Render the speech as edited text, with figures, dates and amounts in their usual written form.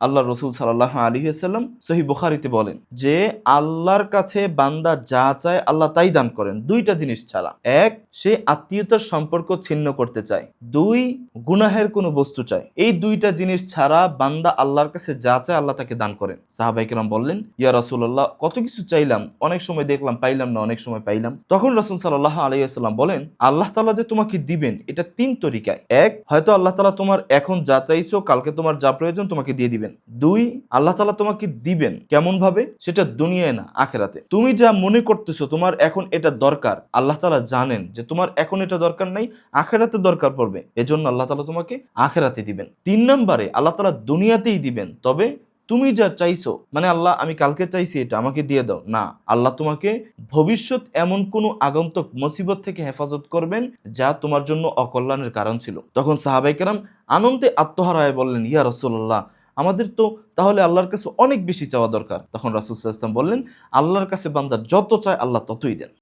আল্লাহ রসুল সাল্লাল্লাহু আলাইহি ওয়াসাল্লাম সহিহ বুখারীতে বলেন যে আল্লাহর কাছে বান্দা যা চায় আল্লাহ তাই দান করেন, দুইটা জিনিস ছাড়া। এক, সে আত্মীয়তার সম্পর্ক ছিন্ন করতে চায়। দুই, গুনাহের কোনো বস্তু চায়। এই দুইটা জিনিস ছাড়া বান্দা আল্লাহর কাছে যা চায় আল্লাহ তাকে দান করেন। সাহাবায়ে কেরাম বললেন, ইয়া রাসূলুল্লাহ, কত কিছু চাইলাম, অনেক সময় দেখলাম পাইলাম না, অনেক সময় পাইলাম। তখন রাসূল সাল্লাল্লাহু আলাইহি ওয়াসাল্লাম বলেন, আল্লাহ তাআলা যে তোমাকে দিবেন এটা তিন তরিকায়। এক, হয়তো আল্লাহ তাআলা তোমার এখন যা চাইছো কালকে তোমার যা প্রয়োজন তোমাকে দিয়ে দিবেন। দুই, আল্লাহ তাআলা তোমাকে দিবেন কেমন ভাবে, সেটা দুনিয়ায় না আখিরাতে। তুমি যা মনে করতেছো তোমার এখন এটা দরকার, আল্লাহ তাআলা জানেন যে তোমার এখন এটা দরকার নাই, আখিরাতে দরকার পড়বে, এজন্য আল্লাহ তাআলা তোমাকে আখিরাতে দিবেন। তিন নম্বরে আল্লাহ তাআলা দুনিয়াতেই দিবেন, তবে তুমি যা চাইছো, মানে আল্লাহ আমি কালকে চাইছি এটা আমাকে দিয়ে দাও না, আল্লাহ তোমাকে ভবিষ্যৎ এমন কোনো আগন্তুক মুসিবত থেকে হেফাজত করবেন যা তোমার জন্য অকল্যাণের কারণ ছিল। তখন সাহাবায়ে কেরাম আনন্দে আত্মহারা হয়ে বললেন, ইয়া রাসূলুল্লাহ, আমাদের তো তাহলে আল্লাহর কাছে অনেক বেশি চাওয়া দরকার। তখন রাসূল সাল্লাল্লাহু আলাইহি ওয়াসাল্লাম বললেন, আল্লাহর কাছে বান্দা যত চায় আল্লাহ ততই দেন।